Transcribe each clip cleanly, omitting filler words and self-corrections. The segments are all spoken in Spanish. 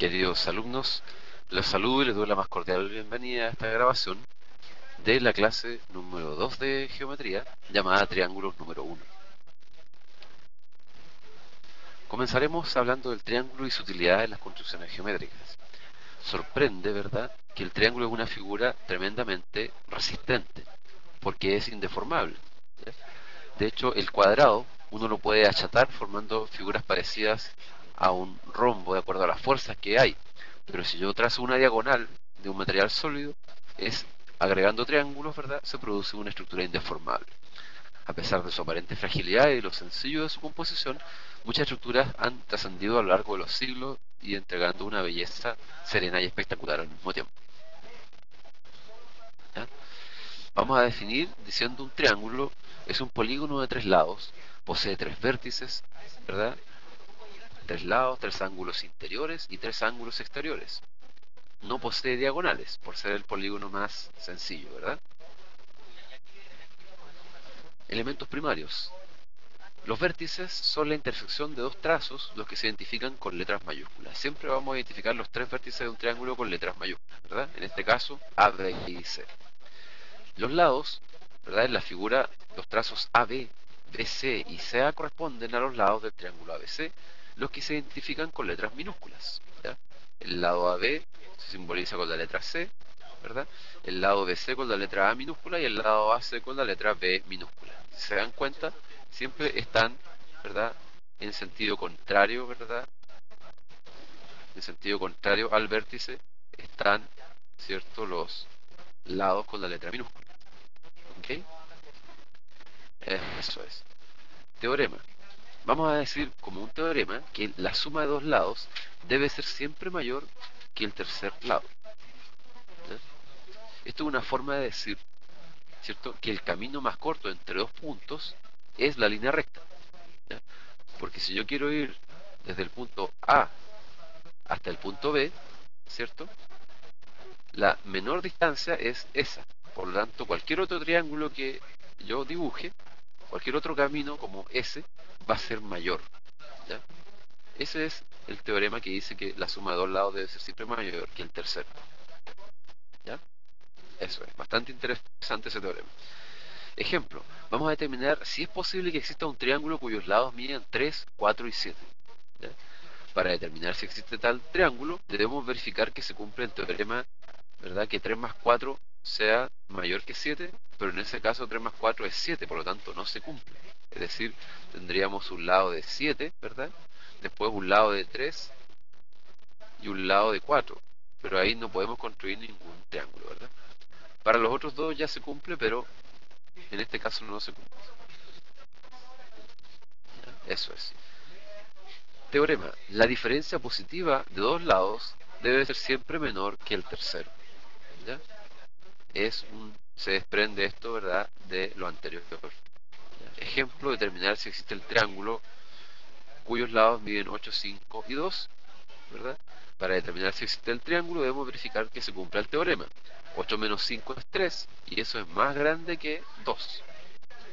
Queridos alumnos, los saludo y les doy la más cordial bienvenida a esta grabación de la clase número 2 de geometría llamada triángulos número 1. Comenzaremos hablando del triángulo y su utilidad en las construcciones geométricas. Sorprende, ¿verdad?, que el triángulo es una figura tremendamente resistente, porque es indeformable. ¿Ya? De hecho, el cuadrado uno lo puede achatar formando figuras parecidas a un rombo de acuerdo a las fuerzas que hay. Pero si yo trazo una diagonal de un material sólido, es agregando triángulos, ¿verdad? Se produce una estructura indeformable. A pesar de su aparente fragilidad y lo sencillo de su composición, muchas estructuras han trascendido a lo largo de los siglos y entregando una belleza serena y espectacular al mismo tiempo. ¿Ya? Vamos a definir diciendo un triángulo es un polígono de tres lados, posee tres vértices, ¿verdad? Tres lados, tres ángulos interiores y tres ángulos exteriores. No posee diagonales, por ser el polígono más sencillo, ¿verdad? Elementos primarios. Los vértices son la intersección de dos trazos, los que se identifican con letras mayúsculas. Siempre vamos a identificar los tres vértices de un triángulo con letras mayúsculas, ¿verdad? En este caso, A, B y C. Los lados, ¿verdad? En la figura, los trazos AB, BC y CA corresponden a los lados del triángulo ABC, los que se identifican con letras minúsculas, ¿ya? El lado AB se simboliza con la letra C, ¿verdad? El lado BC con la letra A minúscula y el lado AC con la letra B minúscula. Si se dan cuenta, siempre están, ¿verdad?, en sentido contrario, ¿verdad? En sentido contrario al vértice están, ¿cierto?, los lados con la letra minúscula. ¿Ok? Eso es. Teorema. Vamos a decir como un teorema que la suma de dos lados debe ser siempre mayor que el tercer lado. ¿Ya? Esto es una forma de decir, ¿cierto?, que el camino más corto entre dos puntos es la línea recta. ¿Ya? Porque si yo quiero ir desde el punto A hasta el punto B, ¿cierto?, la menor distancia es esa. Por lo tanto, cualquier otro triángulo que yo dibuje, cualquier otro camino como ese, va a ser mayor. ¿Ya? Ese es el teorema que dice que la suma de dos lados debe ser siempre mayor que el tercero. ¿Ya? Eso es, bastante interesante ese teorema. Ejemplo, vamos a determinar si es posible que exista un triángulo cuyos lados miden 3, 4 y 7. ¿Ya? Para determinar si existe tal triángulo, debemos verificar que se cumple el teorema, ¿verdad?, que 3 más 4 sea mayor que 7, pero en ese caso 3 más 4 es 7, por lo tanto no se cumple. Es decir, tendríamos un lado de 7, ¿verdad? Después un lado de 3 y un lado de 4, pero ahí no podemos construir ningún triángulo, ¿verdad? Para los otros dos ya se cumple, pero en este caso no se cumple. Eso es. Teorema. La diferencia positiva de dos lados debe ser siempre menor que el tercero. ¿Ya? Se desprende esto, ¿verdad?, de lo anterior. ¿Ya? Ejemplo, determinar si existe el triángulo cuyos lados miden 8, 5 y 2, ¿verdad? Para determinar si existe el triángulo debemos verificar que se cumpla el teorema. 8 menos 5 es 3 y eso es más grande que 2.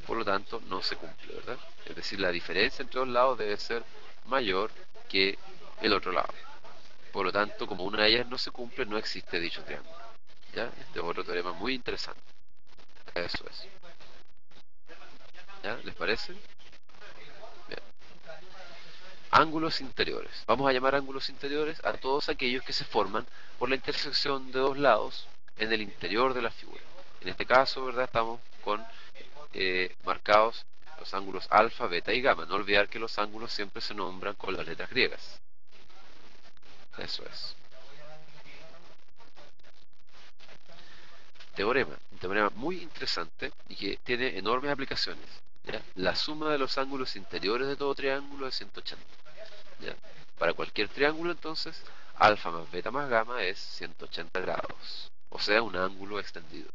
Por lo tanto, no se cumple, ¿verdad? Es decir, la diferencia entre los lados debe ser mayor que el otro lado. Por lo tanto, como una de ellas no se cumple, no existe dicho triángulo. ¿Ya? Este es otro teorema muy interesante. Eso es. ¿Ya? ¿Les parece? Bien. Ángulos interiores. Vamos a llamar ángulos interiores a todos aquellos que se forman por la intersección de dos lados en el interior de la figura. En este caso, ¿verdad?, estamos con marcados los ángulos alfa, beta y gamma. No olvidar que los ángulos siempre se nombran con las letras griegas. Eso es. Teorema. Un teorema muy interesante y que tiene enormes aplicaciones. ¿Ya? La suma de los ángulos interiores de todo triángulo es 180. ¿Ya? Para cualquier triángulo, entonces, alfa más beta más gamma es 180 grados. O sea, un ángulo extendido.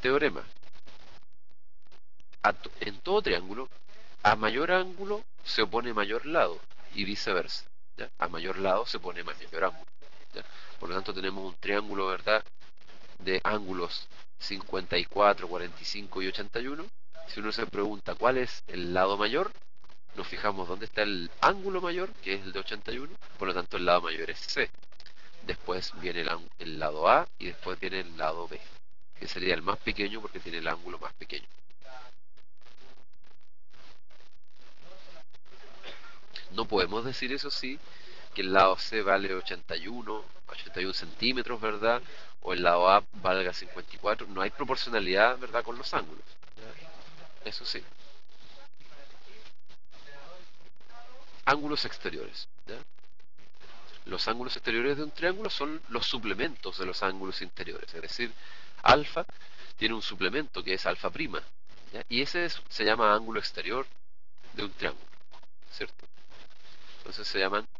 Teorema. En todo triángulo, a mayor ángulo se opone mayor lado y viceversa. ¿Ya? A mayor lado se pone mayor ángulo. ¿Ya? Por lo tanto, tenemos un triángulo, ¿verdad?, de ángulos 54, 45 y 81. Si uno se pregunta cuál es el lado mayor, nos fijamos dónde está el ángulo mayor, que es el de 81, por lo tanto el lado mayor es C. Después viene el lado A y después viene el lado B, que sería el más pequeño porque tiene el ángulo más pequeño. No podemos decir, eso sí, que el lado C vale 81 centímetros, ¿verdad? O el lado A valga 54. No hay proporcionalidad, ¿verdad?, con los ángulos. ¿Ya? Eso sí. Ángulos exteriores. ¿Ya? Los ángulos exteriores de un triángulo son los suplementos de los ángulos interiores. Es decir, alfa tiene un suplemento que es alfa prima. ¿Ya? Y se llama ángulo exterior de un triángulo, ¿cierto? Entonces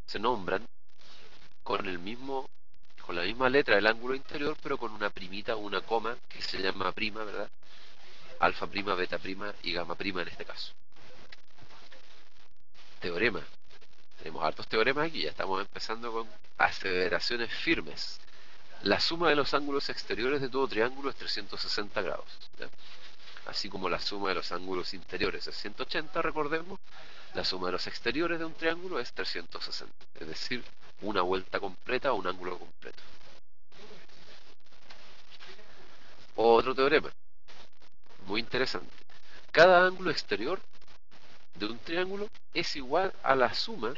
se nombran con con la misma letra del ángulo interior, pero con una primita o una coma que se llama prima, ¿verdad? Alfa prima, beta prima y gamma prima en este caso. Teorema. Tenemos hartos teoremas aquí, ya estamos empezando con aseveraciones firmes. La suma de los ángulos exteriores de todo triángulo es 360 grados. ¿Ya? Así como la suma de los ángulos interiores es 180, recordemos, la suma de los exteriores de un triángulo es 360. Es decir, una vuelta completa o un ángulo completo. Otro teorema, muy interesante. Cada ángulo exterior de un triángulo es igual a la suma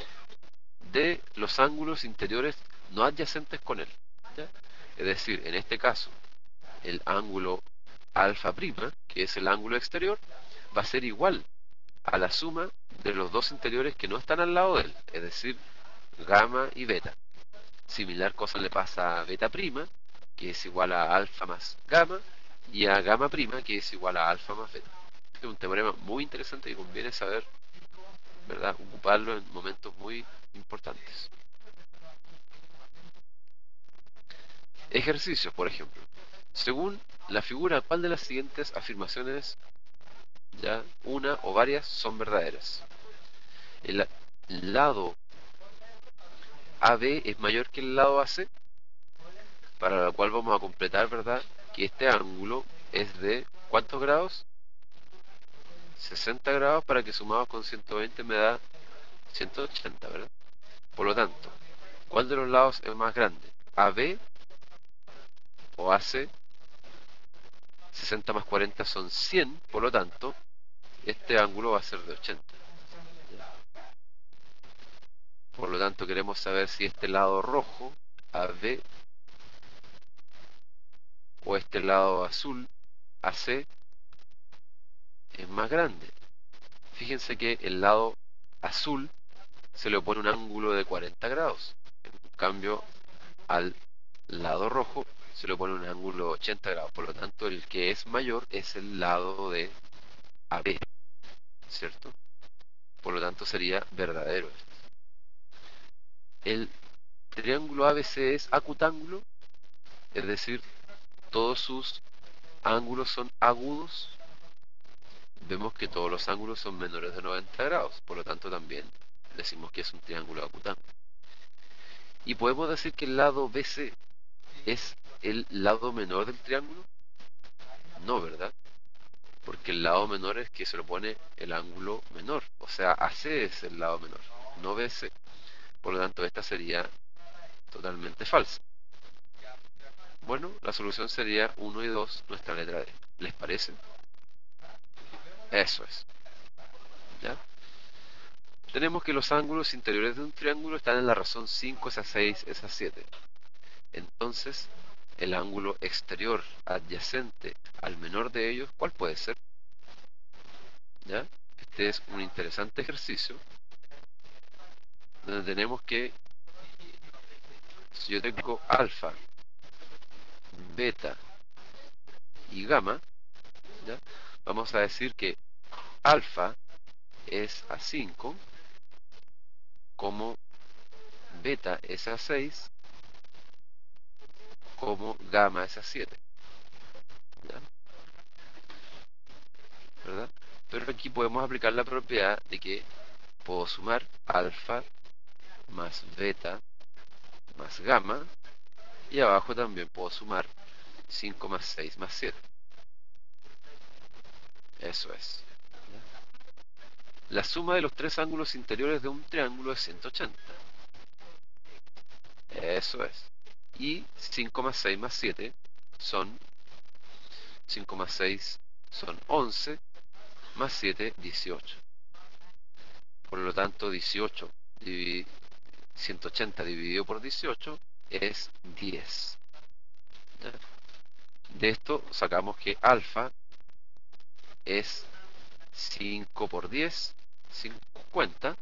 de los ángulos interiores no adyacentes con él. ¿Ya? Es decir, en este caso, el ángulo alfa prima, que es el ángulo exterior, va a ser igual a la suma de los dos interiores que no están al lado de él, es decir, gamma y beta. Similar cosa le pasa a beta prima, que es igual a alfa más gamma, y a gamma prima, que es igual a alfa más beta. Este es un teorema muy interesante que conviene saber, ¿verdad?, ocuparlo en momentos muy importantes. Ejercicios, por ejemplo. Según la figura, ¿cuál de las siguientes afirmaciones, ya una o varias, son verdaderas? El lado AB es mayor que el lado AC, para lo cual vamos a completar, ¿verdad?, que este ángulo es de ¿cuántos grados? 60 grados, para que sumados con 120 me da 180, ¿verdad? Por lo tanto, ¿cuál de los lados es más grande? ¿AB o AC? 60 más 40 son 100, por lo tanto, este ángulo va a ser de 80. Por lo tanto, queremos saber si este lado rojo, AB, o este lado azul, AC, es más grande. Fíjense que el lado azul se le opone un ángulo de 40 grados. En cambio, al lado rojo se le opone un ángulo de 80 grados. Por lo tanto, el que es mayor es el lado de AB, ¿cierto? Por lo tanto, sería verdadero. El triángulo ABC es acutángulo, es decir, todos sus ángulos son agudos. Vemos que todos los ángulos son menores de 90 grados, por lo tanto también decimos que es un triángulo acutángulo. Y podemos decir que el lado BC es el lado menor del triángulo. No, ¿verdad? Porque el lado menor es que se lo pone el ángulo menor, o sea, AC es el lado menor, no BC. Por lo tanto, esta sería totalmente falsa. Bueno, la solución sería 1 y 2, nuestra letra D. ¿Les parece? Eso es. ¿Ya? Tenemos que los ángulos interiores de un triángulo están en la razón 5, esa 6, esa 7. Entonces, el ángulo exterior adyacente al menor de ellos, ¿cuál puede ser? ¿Ya? Este es un interesante ejercicio donde tenemos que, si yo tengo alfa, beta y gamma, ¿ya?, vamos a decir que alfa es a 5, como beta es a 6, como gamma es a 7. ¿Ya? ¿Verdad? Pero aquí podemos aplicar la propiedad de que puedo sumar alfa más beta más gamma, y abajo también puedo sumar 5 más 6 más 7. Eso es. la suma de los tres ángulos interiores de un triángulo es 180. Eso es. Y 5,6 más 7 son 5,6 son 11, más 7, 18. Por lo tanto, 180 dividido por 18 es 10. ¿Ya? De esto sacamos que alfa es 5 por 10, 50.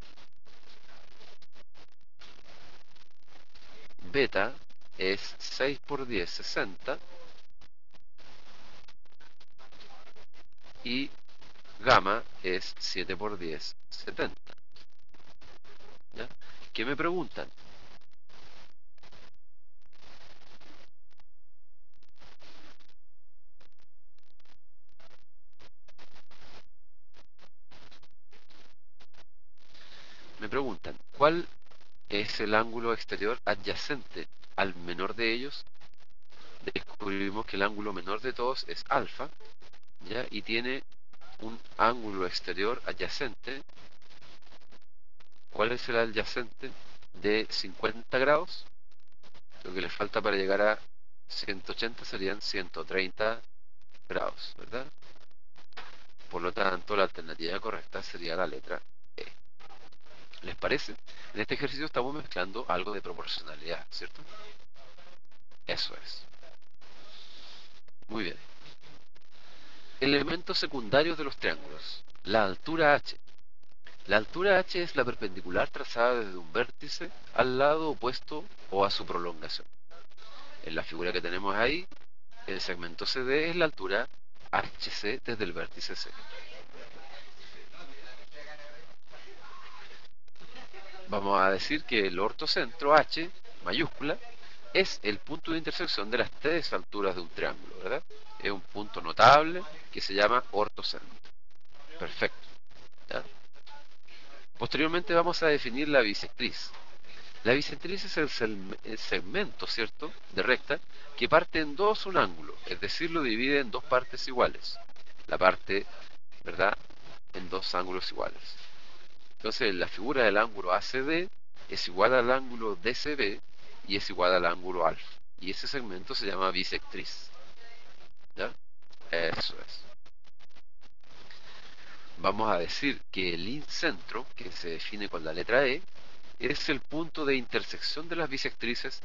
Beta es 6 por 10, 60. Y gamma es 7 por 10, 70. ¿Ya? ¿Qué me preguntan? Me preguntan, ¿cuál es el ángulo exterior adyacente al menor de ellos? Descubrimos que el ángulo menor de todos es alfa, ¿ya? Y tiene un ángulo exterior adyacente. ¿Cuál es el adyacente? De 50 grados. Lo que le falta para llegar a 180 serían 130 grados, ¿verdad? Por lo tanto, la alternativa correcta sería la letra E. ¿Les parece? En este ejercicio estamos mezclando algo de proporcionalidad, ¿cierto? Eso es. Muy bien. Elementos secundarios de los triángulos. La altura h. La altura h es la perpendicular trazada desde un vértice al lado opuesto o a su prolongación. En la figura que tenemos ahí, el segmento CD es la altura HC desde el vértice C. Vamos a decir que el ortocentro H mayúscula es el punto de intersección de las tres alturas de un triángulo, ¿verdad? Es un punto notable que se llama ortocentro. Perfecto. ¿Ya? Posteriormente vamos a definir la bisectriz. La bisectriz es el segmento, ¿cierto?, de recta que parte en dos un ángulo, es decir, lo divide en dos partes iguales. La parte, ¿verdad?, en dos ángulos iguales. Entonces, la figura del ángulo ACD es igual al ángulo DCB y es igual al ángulo alfa. Y ese segmento se llama bisectriz. ¿Ya? Eso es. Vamos a decir que el incentro, que se define con la letra E, es el punto de intersección de las bisectrices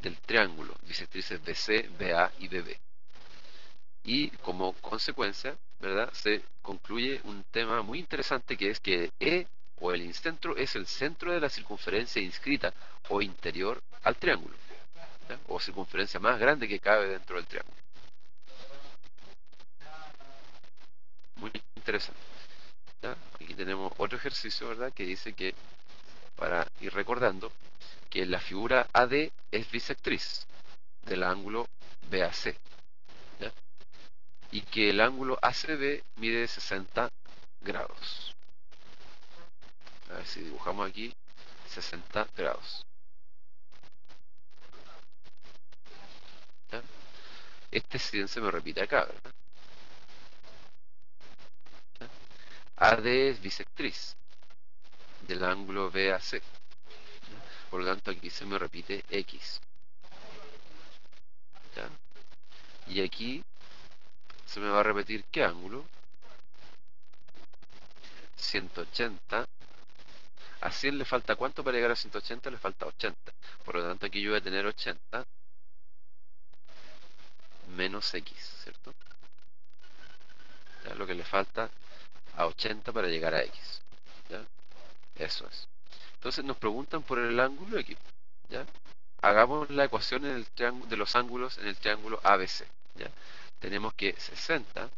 del triángulo, bisectrices BC, BA y BB. Y como consecuencia, ¿verdad?, se concluye un tema muy interesante que es que E o el incentro es el centro de la circunferencia inscrita o interior al triángulo, ¿ya?, o circunferencia más grande que cabe dentro del triángulo. Muy interesante. ¿Ya? Aquí tenemos otro ejercicio, ¿verdad?, que dice que, para ir recordando, que la figura AD es bisectriz del ángulo BAC, ¿ya?, y que el ángulo ACB mide 60 grados. A ver si dibujamos aquí 60 grados. ¿Ya? Este 100 se me repite acá, ¿verdad? ¿Ya? AD es bisectriz del ángulo BAC. ¿Ya? Por lo tanto, aquí se me repite X. ¿Ya? Y aquí se me va a repetir ¿qué ángulo? 180. A 100 le falta ¿cuánto para llegar a 180? Le falta 80. Por lo tanto, aquí yo voy a tener 80 menos X, ¿cierto? ¿Ya? Lo que le falta a 80 para llegar a X. ¿Ya? Eso es. Entonces nos preguntan por el ángulo X. ¿Ya? Hagamos la ecuación en el triángulo, de los ángulos en el triángulo ABC. ¿Ya? Tenemos que 60,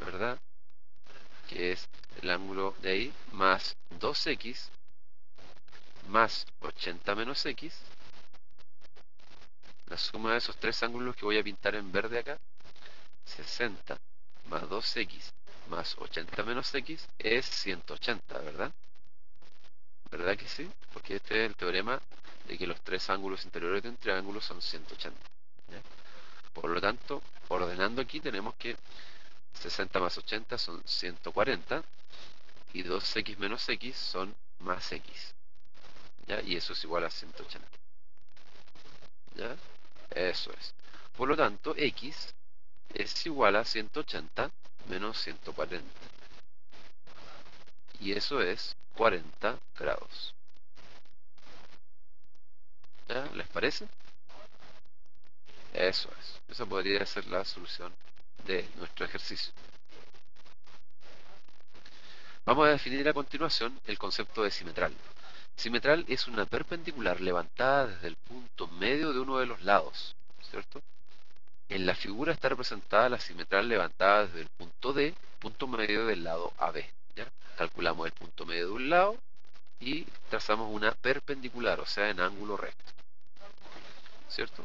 ¿verdad?, que es el ángulo de ahí, más 2X, más 80 menos X, la suma de esos tres ángulos que voy a pintar en verde acá, 60 más 2X más 80 menos X, es 180, ¿verdad? ¿Verdad que sí? Porque este es el teorema de que los tres ángulos interiores de un triángulo son 180. ¿Ya? Por lo tanto, ordenando aquí tenemos que 60 más 80 son 140, y 2x menos x son más x, ¿ya? Y eso es igual a 180, ¿ya? Eso es. Por lo tanto, x es igual a 180 menos 140. Y eso es 40 grados. ¿Ya? ¿Les parece? Eso es. Esa podría ser la solución de nuestro ejercicio. Vamos a definir a continuación el concepto de simetral. Simetral es una perpendicular levantada desde el punto medio de uno de los lados, ¿cierto? En la figura está representada la simetral levantada desde el punto D, punto medio del lado AB. ¿Ya? Calculamos el punto medio de un lado y trazamos una perpendicular, o sea, en ángulo recto, ¿cierto?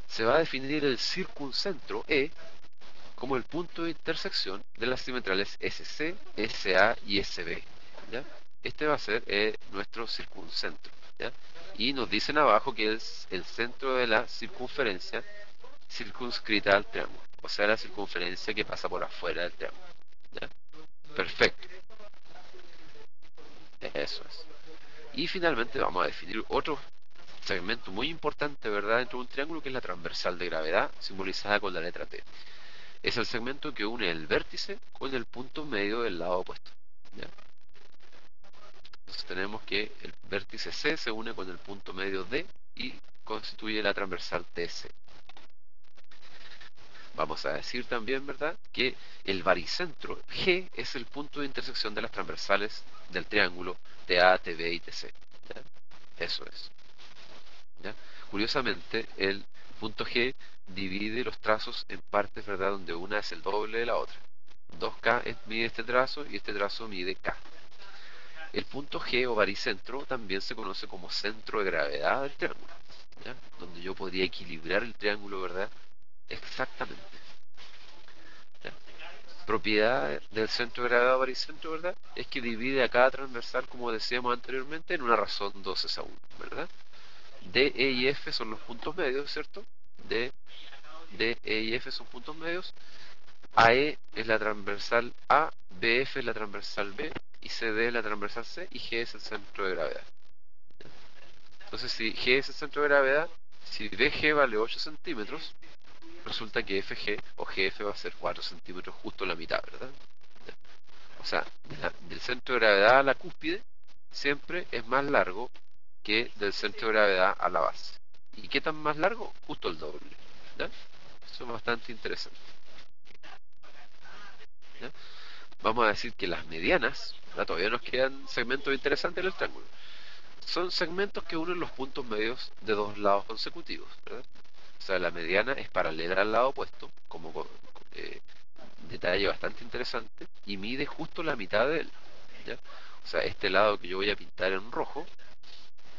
Se va a definir el circuncentro E como el punto de intersección de las simetrales SC, SA y SB. ¿Ya? Este va a ser nuestro circuncentro. ¿Ya? Y nos dicen abajo que es el centro de la circunferencia circunscrita al triángulo, o sea, la circunferencia que pasa por afuera del triángulo. ¿Ya? Perfecto, eso es. Y finalmente vamos a definir otro segmento muy importante, ¿verdad?, dentro de un triángulo, que es la transversal de gravedad, simbolizada con la letra T. Es el segmento que une el vértice con el punto medio del lado opuesto. ¿Ya? Entonces tenemos que el vértice C se une con el punto medio D y constituye la transversal TC. Vamos a decir también, ¿verdad?, que el baricentro G es el punto de intersección de las transversales del triángulo TA, TB y TC. ¿Ya? Eso es. ¿Ya? Curiosamente, el punto G divide los trazos en partes, ¿verdad?, donde una es el doble de la otra. 2K mide este trazo y este trazo mide K. El punto G o baricentro también se conoce como centro de gravedad del triángulo, ¿ya? Donde yo podría equilibrar el triángulo, ¿verdad?, exactamente. ¿Ya? Propiedad del centro de gravedad o baricentro, ¿verdad?, es que divide a cada transversal, como decíamos anteriormente, en una razón 2 a 1, ¿verdad? D, E y F son los puntos medios, ¿cierto? D, E y F son puntos medios. AE es la transversal A, BF es la transversal B, y CD es la transversal C, y G es el centro de gravedad. Entonces, si G es el centro de gravedad, si BG vale 8 centímetros, resulta que FG o GF va a ser 4 centímetros, justo la mitad, ¿verdad? O sea, del centro de gravedad a la cúspide siempre es más largo que del centro de gravedad a la base. ¿Y qué tan más largo? Justo el doble. ¿Ya? Eso es bastante interesante. ¿Ya? Vamos a decir que las medianas, ¿verdad?, todavía nos quedan segmentos interesantes en el triángulo. Son segmentos que unen los puntos medios de dos lados consecutivos, ¿verdad? O sea, la mediana es paralela al lado opuesto, como eh, detalle bastante interesante, y mide justo la mitad de él, ¿ya? O sea, este lado que yo voy a pintar en rojo,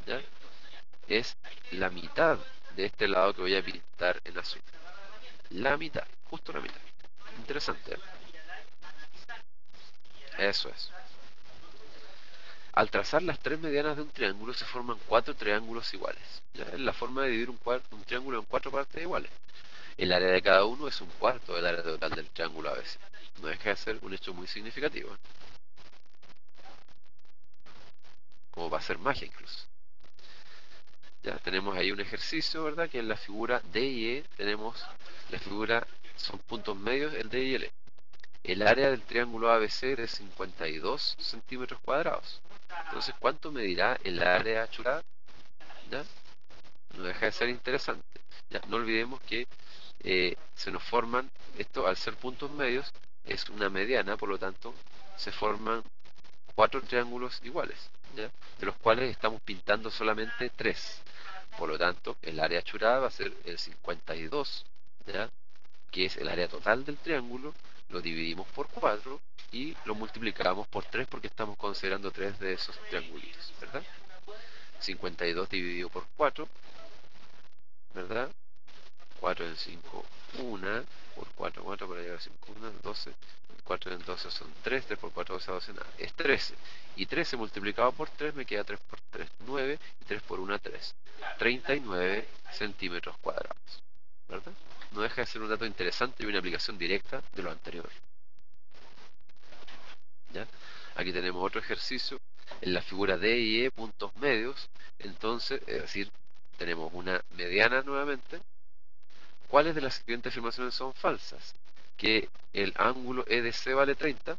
¿ya?, es la mitad de este lado que voy a pintar en azul. La mitad, justo la mitad. Interesante, ¿eh? Eso es. Al trazar las tres medianas de un triángulo se forman cuatro triángulos iguales. ¿Ya? Es la forma de dividir un triángulo en cuatro partes iguales. El área de cada uno es un cuarto del área total del triángulo ABC. No deja de ser un hecho muy significativo, ¿eh? Como va a ser magia incluso. Ya tenemos ahí un ejercicio, ¿verdad?, que en la figura D y E tenemos, la figura son puntos medios, el D y el E. El área del triángulo ABC es de 52 centímetros cuadrados. Entonces, ¿cuánto medirá el área achurada? ¿Ya? No deja de ser interesante. Ya, no olvidemos que se nos forman, esto al ser puntos medios, es una mediana, por lo tanto, se forman cuatro triángulos iguales, ¿ya?, de los cuales estamos pintando solamente tres. Por lo tanto, el área achurada va a ser el 52, ¿ya?, que es el área total del triángulo. Lo dividimos por 4 y lo multiplicamos por 3 porque estamos considerando tres de esos triangulitos, ¿verdad? 52 dividido por 4, ¿verdad? 4 en 5, 1, por 4, 4 para llegar a 5, 1, 12, 4 en 12 son 3, 3 por 4, 12, 12, nada, es 13. Y 13 multiplicado por 3 me queda 3 por 3, 9, y 3 por 1, 3. 39 centímetros cuadrados, ¿verdad? No deja de ser un dato interesante y una aplicación directa de lo anterior. Aquí tenemos otro ejercicio en la figura D y E, puntos medios. Entonces, es decir, tenemos una mediana nuevamente. ¿Cuáles de las siguientes afirmaciones son falsas? Que el ángulo EDC vale 30.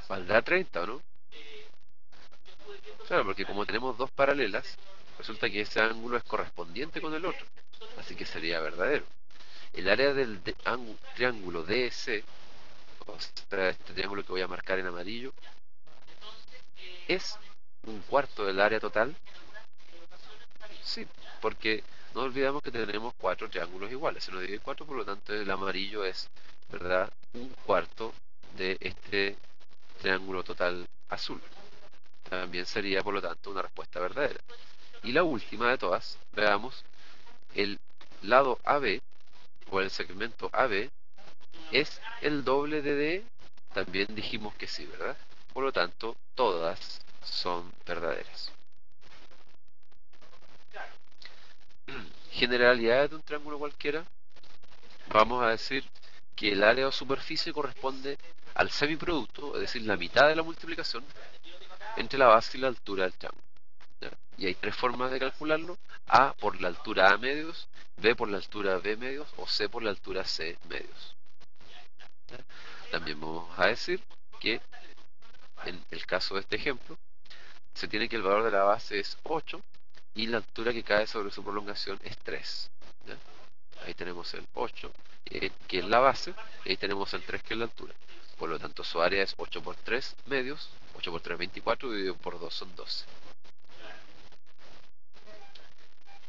¿Valdrá 30 o no? Claro, porque como tenemos dos paralelas, resulta que ese ángulo es correspondiente con el otro. Así que sería verdadero. El área del triángulo DEC, o sea, este triángulo que voy a marcar en amarillo, es un cuarto del área total. Sí, porque no olvidamos que tenemos cuatro triángulos iguales. Se nos divide cuatro, por lo tanto el amarillo es, ¿verdad?, un cuarto de este triángulo total azul. También sería, por lo tanto, una respuesta verdadera. Y la última de todas, veamos, el lado AB o el segmento AB es el doble de D. También dijimos que sí, ¿verdad? Por lo tanto, todas son verdaderas. Generalidades de un triángulo cualquiera. Vamos a decir que el área o superficie corresponde al semiproducto, es decir, la mitad de la multiplicación entre la base y la altura del triángulo. ¿Ya? Y hay tres formas de calcularlo: A por la altura A medios, B por la altura B medios o C por la altura C medios. ¿Ya? También vamos a decir que en el caso de este ejemplo se tiene que el valor de la base es 8 y la altura que cae sobre su prolongación es 3. ¿Ya? Ahí tenemos el 8, que es la base, y ahí tenemos el 3, que es la altura. Por lo tanto, su área es 8 por 3 medios, 8 por 3, 24, dividido por 2 son 12.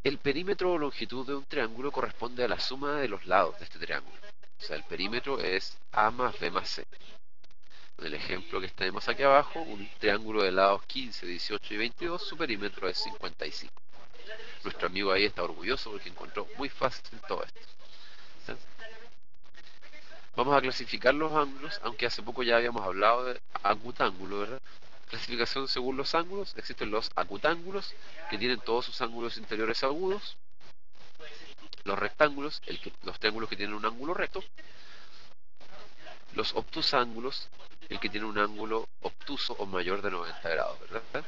El perímetro o longitud de un triángulo corresponde a la suma de los lados de este triángulo. O sea, el perímetro es A más B más C. En el ejemplo que tenemos aquí abajo, un triángulo de lados 15, 18 y 22, su perímetro es 55. Nuestro amigo ahí está orgulloso porque encontró muy fácil todo esto. ¿Sí? Vamos a clasificar los ángulos, aunque hace poco ya habíamos hablado de acutángulo, ¿verdad? Clasificación según los ángulos. Existen los acutángulos, que tienen todos sus ángulos interiores agudos. Los rectángulos, los triángulos que tienen un ángulo recto. Los obtusángulos, el que tiene un ángulo obtuso o mayor de 90 grados, ¿verdad?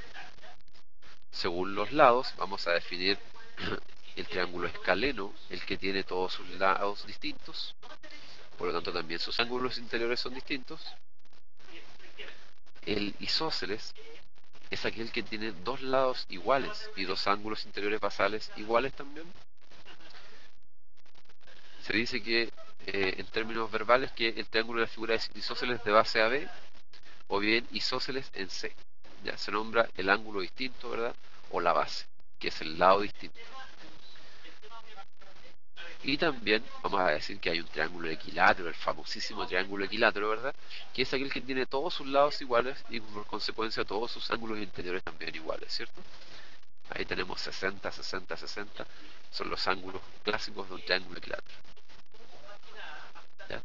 Según los lados, vamos a definir el triángulo escaleno, el que tiene todos sus lados distintos. Por lo tanto, también sus ángulos interiores son distintos. El isósceles es aquel que tiene dos lados iguales y dos ángulos interiores basales iguales también. Se dice que, en términos verbales, que el triángulo de la figura es isósceles de base a B o bien isósceles en C. Ya se nombra el ángulo distinto, ¿verdad? O la base, que es el lado distinto. Y también vamos a decir que hay un triángulo equilátero, el famosísimo triángulo equilátero, ¿verdad? Que es aquel que tiene todos sus lados iguales y por consecuencia todos sus ángulos interiores también iguales, ¿cierto? Ahí tenemos 60, 60, 60. Son los ángulos clásicos de un triángulo equilátero. ¿Ya?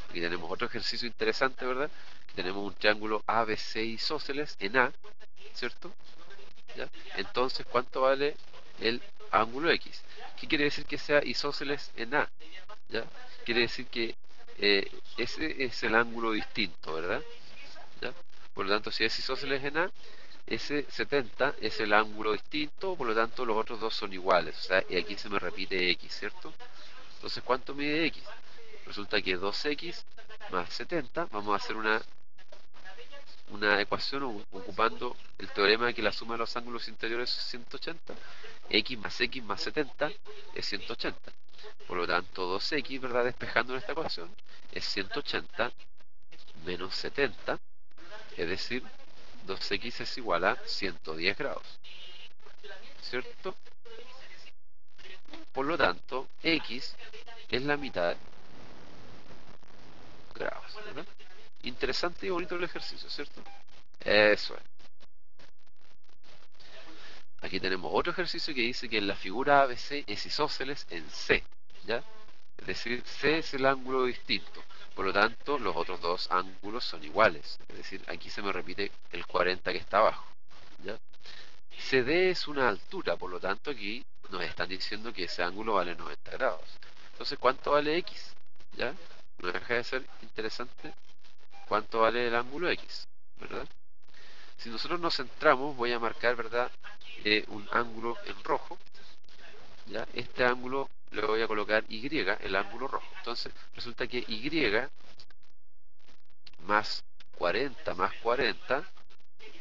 Aquí tenemos otro ejercicio interesante, ¿verdad? Tenemos un triángulo ABC isósceles en A, ¿cierto? ¿Ya? Entonces, ¿cuánto vale el ángulo X? ¿Qué quiere decir que sea isósceles en A? ¿Ya? Quiere decir que ese es el ángulo distinto, ¿verdad? ¿Ya? Por lo tanto, si es isósceles en A, ese 70 es el ángulo distinto, por lo tanto los otros dos son iguales. O sea, y aquí se me repite X, ¿cierto? Entonces, ¿cuánto mide X? Resulta que 2X más 70, vamos a hacer una ecuación ocupando el teorema de que la suma de los ángulos interiores es 180. X más 70 es 180. Por lo tanto, 2X, ¿verdad? Despejando esta ecuación, es 180 menos 70, es decir, 2X es igual a 110 grados, ¿cierto? Por lo tanto, X es la mitad de grados, ¿verdad? Interesante y bonito el ejercicio, ¿cierto? Eso es. Aquí tenemos otro ejercicio que dice que en la figura ABC es isósceles en C, ¿ya? Es decir, C es el ángulo distinto. Por lo tanto, los otros dos ángulos son iguales. Es decir, aquí se me repite el 40 que está abajo, ¿ya? CD es una altura, por lo tanto aquí nos están diciendo que ese ángulo vale 90 grados. Entonces, ¿cuánto vale X? ¿Ya? no deja de ser interesante cuánto vale el ángulo X, ¿verdad? Si nosotros nos centramos, voy a marcar, ¿verdad? Un ángulo en rojo, ¿ya? Este ángulo le voy a colocar Y, el ángulo rojo. Entonces, resulta que Y más 40 más 40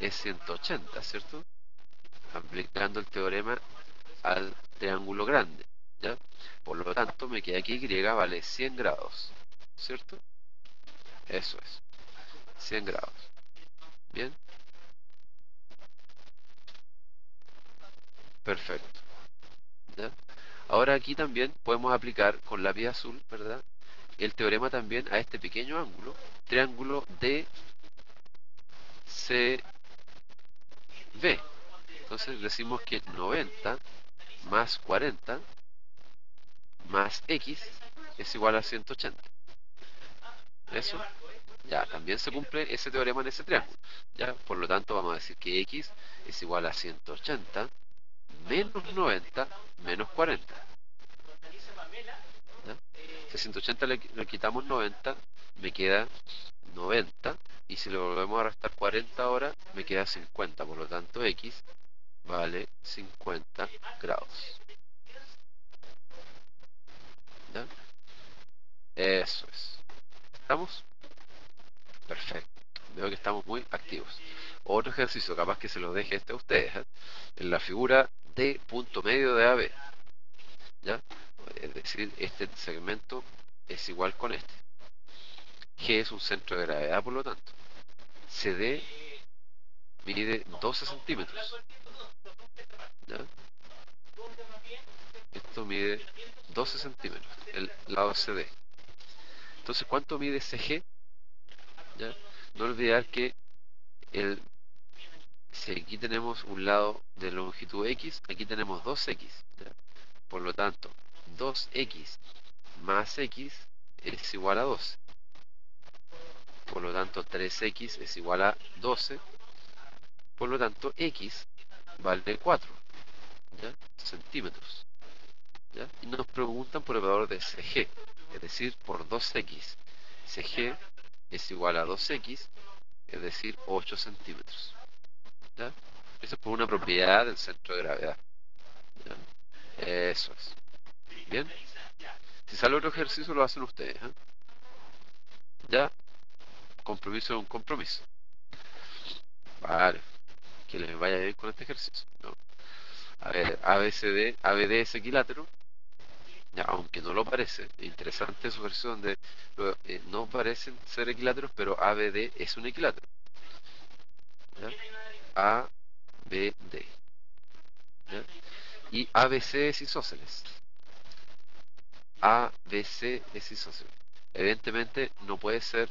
es 180, ¿cierto? Aplicando el teorema al triángulo grande, ¿ya? Por lo tanto, me queda que Y vale 100 grados, ¿cierto? Eso es, 100 grados. Bien, perfecto, ¿ya? Ahora aquí también podemos aplicar con lápiz azul, ¿verdad? El teorema también a este pequeño ángulo, triángulo DCB. Entonces decimos que 90 más 40 más X es igual a 180. Eso, ya, también se cumple ese teorema en ese triángulo. Ya, por lo tanto vamos a decir que X es igual a 180 menos 90 menos 40. ¿Ya? Si a 180 le quitamos 90, me queda 90. Y si le volvemos a restar 40 ahora, me queda 50. Por lo tanto, X vale 50 grados. ¿Ya? Eso es. ¿Estamos? Perfecto. Veo que estamos muy activos. Otro ejercicio, capaz que se los deje este a ustedes, ¿eh? En la figura de punto medio de AB. ¿Ya? Es decir, este segmento es igual con este. G es un centro de gravedad, por lo tanto. CD mide 12 centímetros. ¿Ya? Esto mide 12 centímetros, el lado CD. Entonces, ¿cuánto mide CG? ¿Ya? No olvidar que el, si aquí tenemos un lado de longitud X, aquí tenemos 2X. ¿Ya? Por lo tanto, 2X más X es igual a 12. Por lo tanto, 3X es igual a 12. Por lo tanto, X vale 4, ¿ya? Centímetros. ¿Ya? Y nos preguntan por el valor de CG, es decir, por 2X. CG es igual a 2X, es decir, 8 centímetros. ¿Ya? Eso es por una propiedad del centro de gravedad. ¿Ya? Eso es. Bien. Si sale otro ejercicio, lo hacen ustedes. ¿Eh? Ya, compromiso es un compromiso. Vale, que les vaya bien con este ejercicio. ¿No? A ver, ABCD, ABD es equilátero, ya, aunque no lo parece. Interesante su versión donde no parecen ser equiláteros, pero ABD es un equilátero. ¿Ya? ABD. ¿Ya? Y ABC es isósceles. ABC es isósceles. Evidentemente no puede ser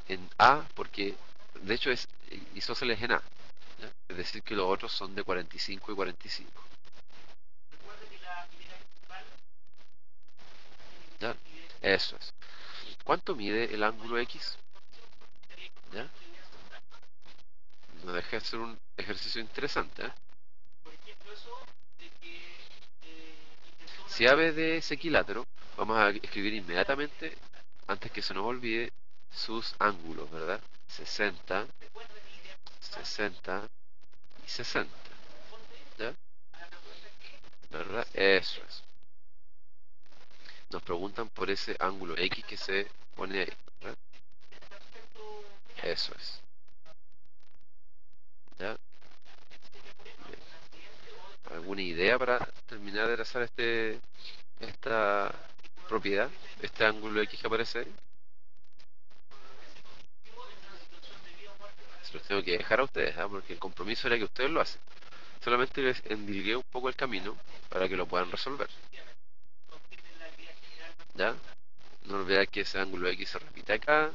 en A porque de hecho es isósceles en A. ¿Ya? Es decir que los otros son de 45 y 45. ¿Ya? Eso es. ¿Cuánto mide el ángulo X? ¿Ya? No deja de ser un ejercicio interesante. ¿Eh? Si ABD es equilátero, vamos a escribir inmediatamente, antes que se nos olvide, sus ángulos, ¿verdad? 60, 60 y 60. ¿Ya? ¿Verdad? Eso es. Nos preguntan por ese ángulo X que se pone ahí. ¿Verdad? Eso es. ¿Ya? Bien. ¿Alguna idea para terminar de trazar esta propiedad? Este ángulo X que aparece ahí. Se los tengo que dejar a ustedes, ¿ah? Porque el compromiso era que ustedes lo hacen. Solamente les endilgué un poco el camino para que lo puedan resolver. ¿Ya? No olvidar que ese ángulo X se repite acá,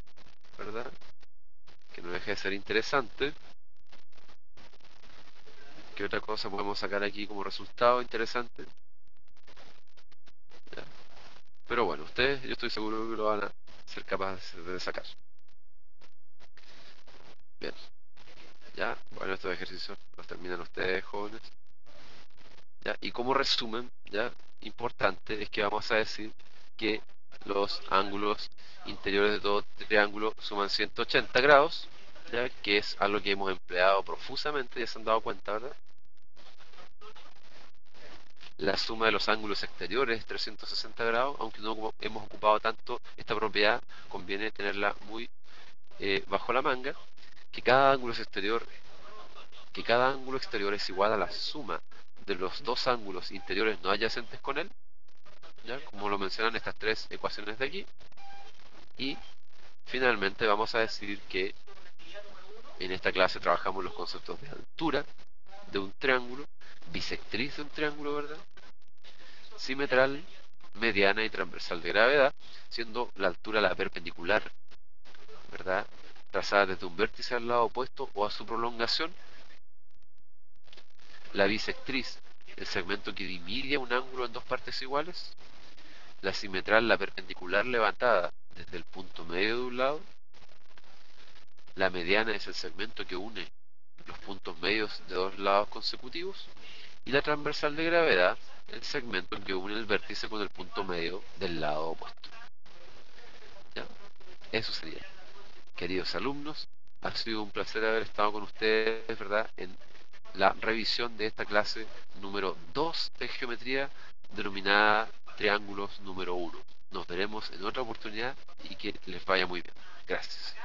¿verdad? Que no deje de ser interesante. ¿Qué otra cosa podemos sacar aquí como resultado interesante? ¿Ya? Pero bueno, ustedes yo estoy seguro que lo van a ser capaces de sacar. Bien, ya, bueno, estos ejercicios los terminan ustedes, jóvenes. ¿Ya? Y como resumen, ya, importante es que vamos a decir que los ángulos interiores de todo triángulo suman 180 grados, ¿ya? Que es algo que hemos empleado profusamente, ya se han dado cuenta, ¿verdad? La suma de los ángulos exteriores es 360 grados, aunque no hemos ocupado tanto esta propiedad, conviene tenerla muy bajo la manga, que cada ángulo exterior, que cada ángulo exterior es igual a la suma de los dos ángulos interiores no adyacentes con él, ¿ya? Como lo mencionan estas tres ecuaciones de aquí. Y finalmente vamos a decir que en esta clase trabajamos los conceptos de altura de un triángulo, bisectriz de un triángulo, ¿verdad? Simetral, mediana y transversal de gravedad, siendo la altura la perpendicular, ¿verdad? Trazada desde un vértice al lado opuesto o a su prolongación. La bisectriz, el segmento que divide un ángulo en dos partes iguales. La simetral, la perpendicular levantada desde el punto medio de un lado. La mediana es el segmento que une los puntos medios de dos lados consecutivos. Y la transversal de gravedad, el segmento que une el vértice con el punto medio del lado opuesto. ¿Ya? Eso sería. Queridos alumnos, ha sido un placer haber estado con ustedes, ¿verdad?, en la revisión de esta clase número 2 de geometría, denominada triángulos número 1. Nos veremos en otra oportunidad y que les vaya muy bien. Gracias.